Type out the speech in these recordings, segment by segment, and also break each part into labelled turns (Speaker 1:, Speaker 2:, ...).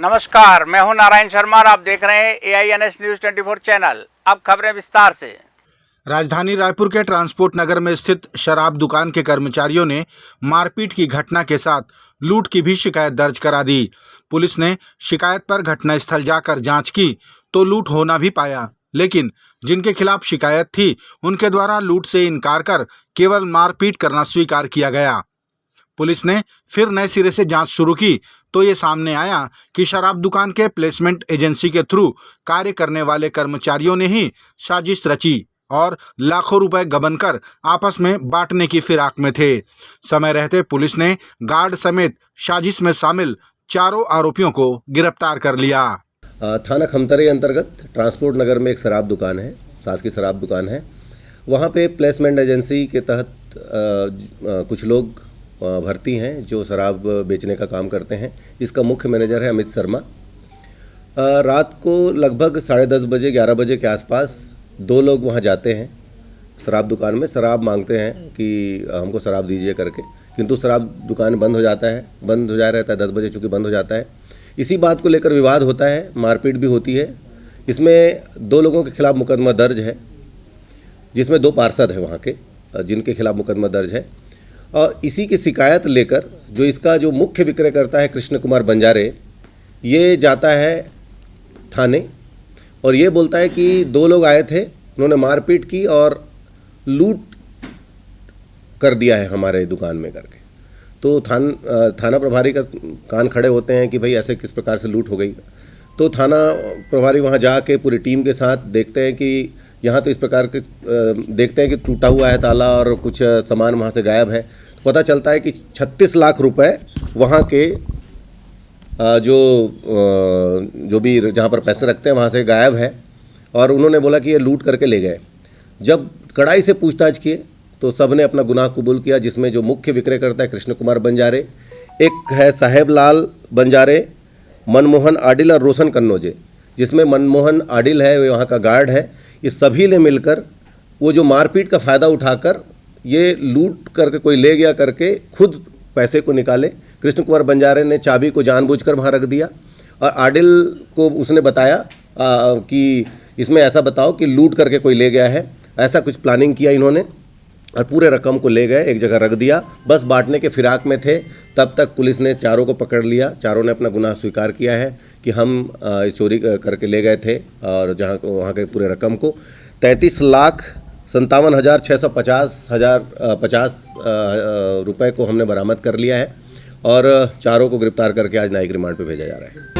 Speaker 1: नमस्कार, मैं हूं नारायण शर्मा और आप देख रहे हैं AINS न्यूज 24 चैनल। अब खबरें विस्तार से।
Speaker 2: राजधानी रायपुर के ट्रांसपोर्ट नगर में स्थित शराब दुकान के कर्मचारियों ने मारपीट की घटना के साथ लूट की भी शिकायत दर्ज करा दी। पुलिस ने शिकायत पर घटनास्थल जाकर जांच की तो लूट होना भी पाया, लेकिन जिनके खिलाफ शिकायत थी उनके द्वारा लूट से इनकार कर केवल मारपीट करना स्वीकार किया गया। पुलिस ने फिर नए सिरे से जांच शुरू की तो ये सामने आया कि शराब दुकान के प्लेसमेंट एजेंसी के थ्रू कार्य करने वाले कर्मचारियों ने ही साजिश रची और लाखों रुपए गबन कर आपस में बांटने की फिराक में थे। समय रहते पुलिस ने गार्ड समेत साजिश में शामिल चारों आरोपियों को गिरफ्तार कर लिया।
Speaker 3: थाना खमतरी अंतर्गत ट्रांसपोर्ट नगर में एक शराब दुकान है, शासकीय शराब दुकान है। वहाँ पे प्लेसमेंट एजेंसी के तहत कुछ लोग भर्ती हैं जो शराब बेचने का काम करते हैं। इसका मुख्य मैनेजर है अमित शर्मा। रात को लगभग 10:30 बजे 11 बजे के आसपास दो लोग वहाँ जाते हैं शराब दुकान में, शराब मांगते हैं कि हमको शराब दीजिए करके, किंतु शराब दुकान बंद हो जाता है, बंद हो जा रहता है 10 बजे चूँकि बंद हो जाता है। इसी बात को लेकर विवाद होता है, मारपीट भी होती है। इसमें दो लोगों के खिलाफ मुकदमा दर्ज है, जिसमें 2 पार्षद हैं वहाँ के जिनके खिलाफ मुकदमा दर्ज है। और इसी की शिकायत लेकर जो इसका जो मुख्य विक्रय करता है कृष्ण कुमार बंजारे, ये जाता है थाने और ये बोलता है कि 2 लोग आए थे, उन्होंने मारपीट की और लूट कर दिया है हमारे दुकान में करके। तो थाना प्रभारी का कान खड़े होते हैं कि भाई ऐसे किस प्रकार से लूट हो गई। तो थाना प्रभारी वहाँ जाके पूरी टीम के साथ देखते हैं कि यहाँ तो इस प्रकार के देखते हैं कि टूटा हुआ है ताला और कुछ सामान वहाँ से गायब है। तो पता चलता है कि 36 लाख रुपए वहाँ के जो भी जहाँ पर पैसे रखते हैं वहाँ से गायब है और उन्होंने बोला कि ये लूट करके ले गए। जब कड़ाई से पूछताछ किए तो सब ने अपना गुनाह कबूल किया, जिसमें जो मुख्य विक्रय करता है कृष्ण कुमार बंजारे, एक है साहेब लाल बंजारे, मनमोहन आडिल और रोशन कन्नौजे, जिसमें मनमोहन आडिल है वो वहाँ का गार्ड है। ये सभी ने मिलकर वो जो मारपीट का फ़ायदा उठाकर ये लूट करके कोई ले गया करके खुद पैसे को निकाले। कृष्ण कुमार बंजारे ने चाबी को जानबूझकर वहाँ रख दिया और आडिल को उसने बताया कि इसमें ऐसा बताओ कि लूट करके कोई ले गया है, ऐसा कुछ प्लानिंग किया इन्होंने और पूरे रकम को ले गए, एक जगह रख दिया, बस बांटने के फिराक में थे। तब तक पुलिस ने चारों को पकड़ लिया। चारों ने अपना गुनाह स्वीकार किया है कि हम चोरी करके ले गए थे और जहाँ वहाँ के पूरे रकम को 33,57,650 रुपए को हमने बरामद कर लिया है और चारों को गिरफ्तार करके आज न्यायिक रिमांड पे भेजा जा रहा है।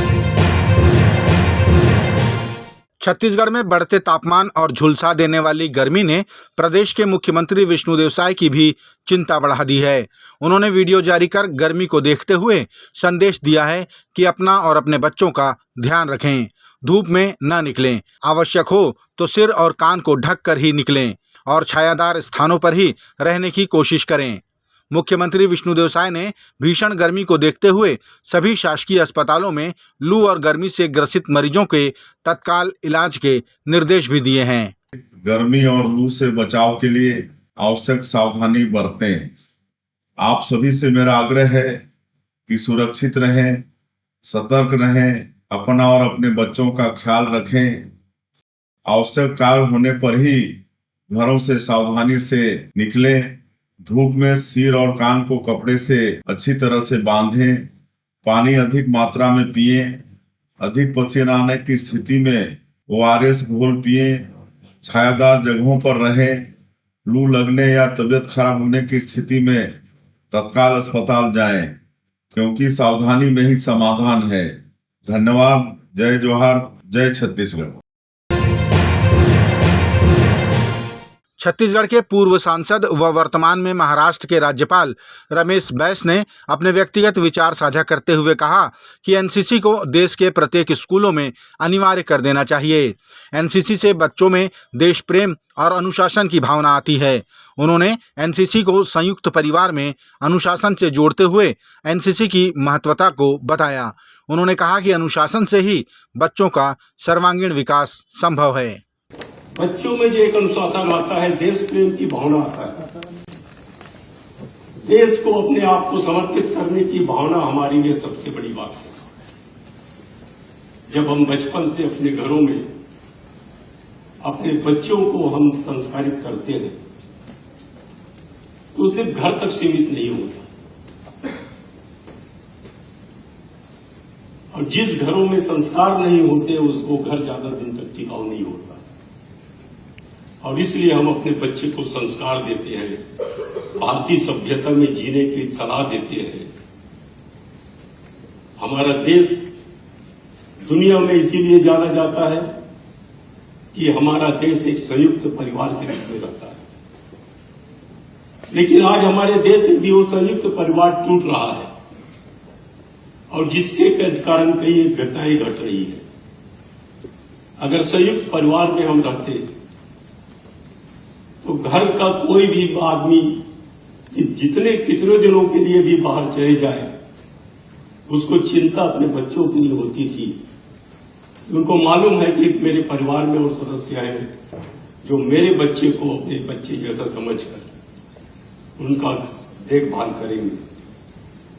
Speaker 2: छत्तीसगढ़ में बढ़ते तापमान और झुलसा देने वाली गर्मी ने प्रदेश के मुख्यमंत्री विष्णुदेव साय की भी चिंता बढ़ा दी है। उन्होंने वीडियो जारी कर गर्मी को देखते हुए संदेश दिया है कि अपना और अपने बच्चों का ध्यान रखें, धूप में न निकलें, आवश्यक हो तो सिर और कान को ढक कर ही निकलें और छायादार स्थानों पर ही रहने की कोशिश करें। मुख्यमंत्री विष्णुदेव साय ने भीषण गर्मी को देखते हुए सभी शासकीय अस्पतालों में लू और गर्मी से ग्रसित मरीजों के तत्काल इलाज के निर्देश भी दिए हैं।
Speaker 4: गर्मी और लू से बचाव के लिए आवश्यक सावधानी बरतें। आप सभी से मेरा आग्रह है कि सुरक्षित रहें, सतर्क रहें, अपना और अपने बच्चों का ख्याल रखें। आवश्यक कार्य होने पर ही घरों से सावधानी से निकलें। धूप में सिर और कान को कपड़े से अच्छी तरह से बांधें। पानी अधिक मात्रा में पिएं। अधिक पसीना आने की स्थिति में ORS घोल पिएं। छायादार जगहों पर रहें। लू लगने या तबीयत खराब होने की स्थिति में तत्काल अस्पताल जाएं, क्योंकि सावधानी में ही समाधान है। धन्यवाद। जय जोहार, जय छत्तीसगढ़।
Speaker 2: छत्तीसगढ़ के पूर्व सांसद व वर्तमान में महाराष्ट्र के राज्यपाल रमेश बैस ने अपने व्यक्तिगत विचार साझा करते हुए कहा कि एनसीसी को देश के प्रत्येक स्कूलों में अनिवार्य कर देना चाहिए। एनसीसी से बच्चों में देश प्रेम और अनुशासन की भावना आती है। उन्होंने एनसीसी को संयुक्त परिवार में अनुशासन से जोड़ते हुए एनसीसी की महत्वता को बताया। उन्होंने कहा कि अनुशासन से ही बच्चों का सर्वांगीण विकास संभव है।
Speaker 5: बच्चों में जो एक अनुशासन आता है, देश प्रेम की भावना आता है, देश को अपने आप को समर्पित करने की भावना हमारी लिए सबसे बड़ी बात है। जब हम बचपन से अपने घरों में अपने बच्चों को हम संस्कारित करते हैं तो सिर्फ घर तक सीमित नहीं होता, और जिस घरों में संस्कार नहीं होते उसको घर ज्यादा दिन तक टिकाऊ नहीं होता। और इसलिए हम अपने बच्चे को संस्कार देते हैं, भारतीय सभ्यता में जीने की सलाह देते हैं। हमारा देश दुनिया में इसीलिए जाना जाता है कि हमारा देश एक संयुक्त परिवार के रूप में रहता है, लेकिन आज हमारे देश में भी वो संयुक्त परिवार टूट रहा है, और जिसके कारण कई घटनाएं घट रही है। अगर संयुक्त परिवार में हम रहते तो घर का कोई भी आदमी कितने दिनों के लिए भी बाहर चले जाए, उसको चिंता अपने बच्चों की नहीं होती थी। उनको मालूम है कि मेरे परिवार में और सदस्य हैं जो मेरे बच्चे को अपने बच्चे जैसा समझकर उनका देखभाल करेंगे।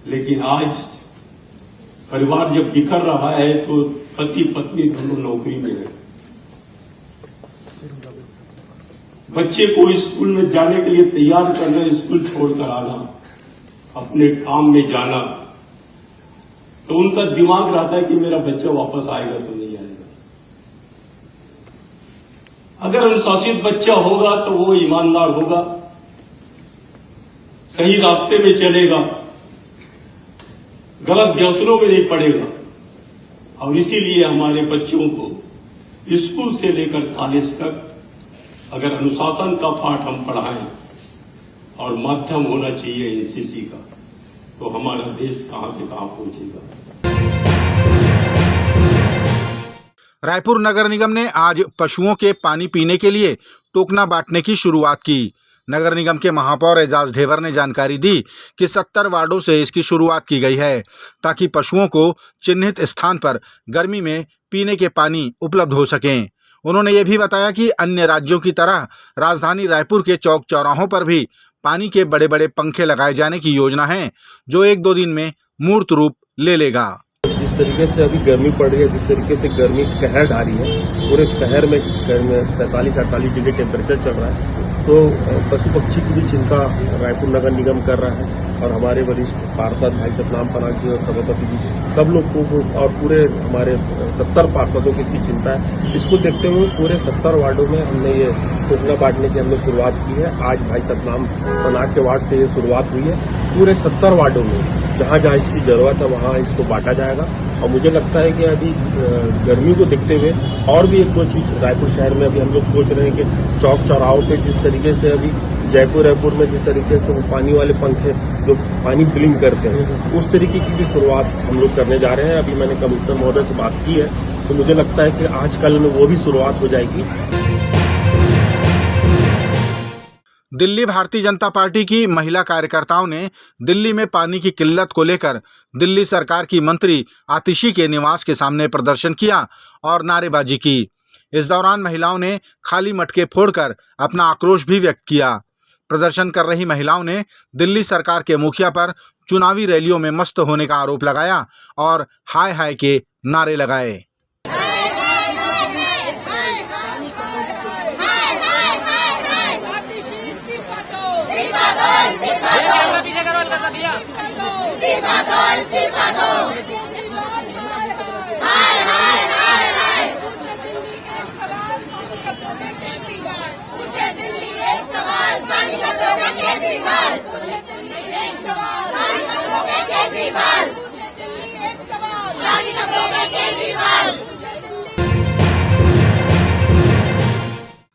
Speaker 5: लेकिन आज परिवार जब बिखर रहा है तो पति पत्नी दोनों नौकरी में है, बच्चे को स्कूल में जाने के लिए तैयार करना, स्कूल छोड़कर आना, अपने काम में जाना, तो उनका दिमाग रहता है कि मेरा बच्चा वापस आएगा तो नहीं आएगा। अगर अनुशासित बच्चा होगा तो वो ईमानदार होगा, सही रास्ते में चलेगा, गलत व्यसनों में नहीं पड़ेगा। और इसीलिए हमारे बच्चों को स्कूल से लेकर कॉलेज तक अगर अनुशासन का पाठ हम पढ़ाएं और माध्यम होना चाहिए एनसीसी का, तो हमारा देश कहां से कहां पहुंचेगा।
Speaker 2: रायपुर नगर निगम ने आज पशुओं के पानी पीने के लिए टोकना बांटने की शुरुआत की। नगर निगम के महापौर एजाज ढेबर ने जानकारी दी कि 70 वार्डों से इसकी शुरुआत की गई है, ताकि पशुओं को चिन्हित स्थान पर गर्मी में पीने के पानी उपलब्ध हो सकें। उन्होंने ये भी बताया कि अन्य राज्यों की तरह राजधानी रायपुर के चौक चौराहों पर भी पानी के बड़े बड़े पंखे लगाए जाने की योजना है, जो 1-2 दिन में मूर्त रूप ले लेगा।
Speaker 6: जिस तरीके से अभी गर्मी पड़ रही है, जिस तरीके से गर्मी कहर ढा रही है, पूरे शहर में 45-48 डिग्री टेम्परेचर चल रहा है, तो पशु पक्षी की भी चिंता रायपुर नगर निगम कर रहा है। और हमारे वरिष्ठ पार्षद भाई सतनाम पराग जी और सभापति जी, सब लोग को और पूरे हमारे 70 पार्षदों की इसकी चिंता है। इसको देखते हुए पूरे 70 वार्डों में हमने ये टोकना बांटने की हमने शुरुआत की है। आज भाई सतनाम पराग के वार्ड से ये शुरुआत हुई है। पूरे 70 वार्डों में जहाँ जहाँ इसकी जरूरत है वहाँ इसको बांटा जाएगा। और मुझे लगता है कि अभी गर्मी को देखते हुए और भी 1-2 चीज रायपुर शहर में अभी हम लोग सोच रहे हैं कि चौक चौराहों पे जिस तरीके से अभी रायपुर में जिस तरीके से वो पानी वाले पंखे जो पानी ब्लिंग करते हैं, उस तरीके की भी शुरुआत हम लोग करने जा रहे हैं। अभी मैंने कमिश्नर महोदय से बात की है, तो मुझे लगता है कि आज कल में वो भी शुरुआत हो जाएगी।
Speaker 2: दिल्ली भारतीय जनता पार्टी की महिला कार्यकर्ताओं ने दिल्ली में पानी की किल्लत को लेकर दिल्ली सरकार की मंत्री आतिशी के निवास के सामने प्रदर्शन किया और नारेबाजी की। इस दौरान महिलाओं ने खाली मटके फोड़कर अपना आक्रोश भी व्यक्त किया। प्रदर्शन कर रही महिलाओं ने दिल्ली सरकार के मुखिया पर चुनावी रैलियों में मस्त होने का आरोप लगाया और हाय हाय के नारे लगाए।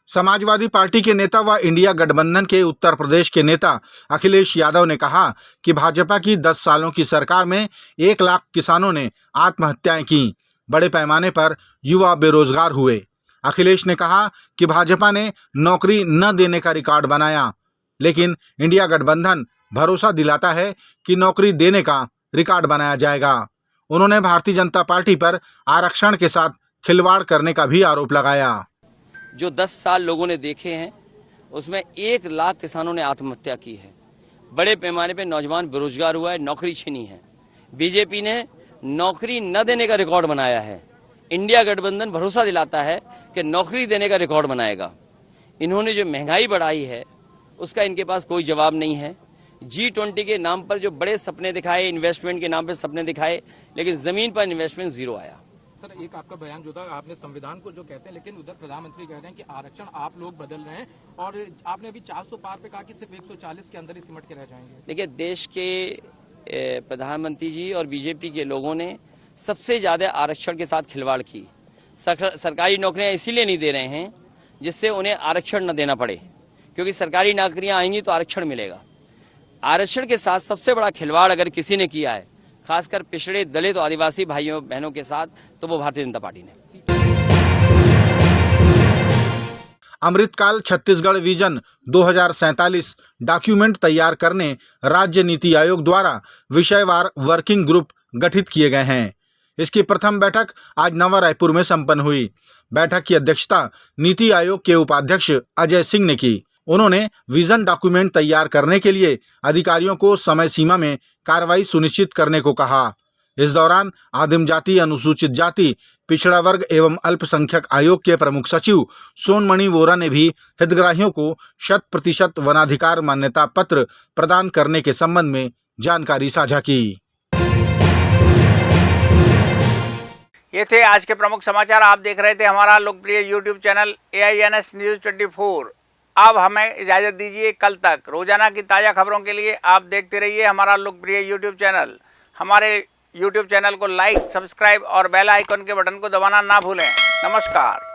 Speaker 2: समाजवादी पार्टी के नेता व इंडिया गठबंधन के उत्तर प्रदेश के नेता अखिलेश यादव ने कहा कि भाजपा की 10 सालों की सरकार में 1 लाख किसानों ने आत्महत्याएं की, बड़े पैमाने पर युवा बेरोजगार हुए। अखिलेश ने कहा कि भाजपा ने नौकरी न देने का रिकॉर्ड बनाया, लेकिन इंडिया गठबंधन भरोसा दिलाता है कि नौकरी देने का रिकॉर्ड बनाया जाएगा। उन्होंने भारतीय जनता पार्टी पर आरक्षण के साथ खिलवाड़ करने का भी आरोप लगाया।
Speaker 7: जो 10 साल लोगों ने देखे हैं उसमें 1 लाख किसानों ने आत्महत्या की है, बड़े पैमाने पे नौजवान बेरोजगार हुआ है, नौकरी छीनी है। बीजेपी ने नौकरी न देने का रिकॉर्ड बनाया है। इंडिया गठबंधन भरोसा दिलाता है कि नौकरी देने का रिकॉर्ड बनाएगा। इन्होंने जो महंगाई बढ़ाई है उसका इनके पास कोई जवाब नहीं है। G20 के नाम पर जो बड़े सपने दिखाए, इन्वेस्टमेंट के नाम पर सपने दिखाए, लेकिन जमीन पर इन्वेस्टमेंट जीरो आया।
Speaker 8: सर, एक आपका बयान जो था, आपने संविधान को जो कहते हैं, लेकिन उधर प्रधानमंत्री कह रहे हैं कि आरक्षण आप लोग बदल रहे हैं, और आपने अभी 400 पार पे कहा कि सिर्फ 140 के अंदर ही सिमट के रह जाएंगे।
Speaker 7: देखिए, देश के प्रधानमंत्री जी और बीजेपी के लोगों ने सबसे ज्यादा आरक्षण के साथ खिलवाड़ की। सरकारी नौकरियां इसीलिए नहीं दे रहे हैं जिससे उन्हें आरक्षण न देना पड़े, क्योंकि सरकारी नौकरियां आएंगी तो आरक्षण मिलेगा। आरक्षण के साथ सबसे बड़ा खिलवाड़ अगर किसी ने किया है, खासकर पिछड़े दलित और आदिवासी भाइयों बहनों के साथ, तो वो भारतीय जनता पार्टी ने।
Speaker 2: अमृतकाल छत्तीसगढ़ विजन 2047 डॉक्यूमेंट तैयार करने राज्य नीति आयोग द्वारा विषयवार वर्किंग ग्रुप गठित किए गए हैं। इसकी प्रथम बैठक आज नवा रायपुर में संपन्न हुई। बैठक की अध्यक्षता नीति आयोग के उपाध्यक्ष अजय सिंह ने की। उन्होंने विजन डॉक्यूमेंट तैयार करने के लिए अधिकारियों को समय सीमा में कार्रवाई सुनिश्चित करने को कहा। इस दौरान आदिम जाति, अनुसूचित जाति, पिछड़ा वर्ग एवं अल्पसंख्यक आयोग के प्रमुख सचिव सोनमणि वोरा ने भी हितग्राहियों को 100% वनाधिकार मान्यता पत्र प्रदान करने के संबंध में जानकारी साझा की।
Speaker 1: ये थे आज के प्रमुख समाचार। आप देख रहे थे हमारा लोकप्रिय यूट्यूब चैनल AINS न्यूज़ 24। अब हमें इजाज़त दीजिए। कल तक रोजाना की ताज़ा खबरों के लिए आप देखते रहिए हमारा लोकप्रिय यूट्यूब चैनल। हमारे यूट्यूब चैनल को लाइक, सब्सक्राइब और बेल आइकन के बटन को दबाना ना भूलें। नमस्कार।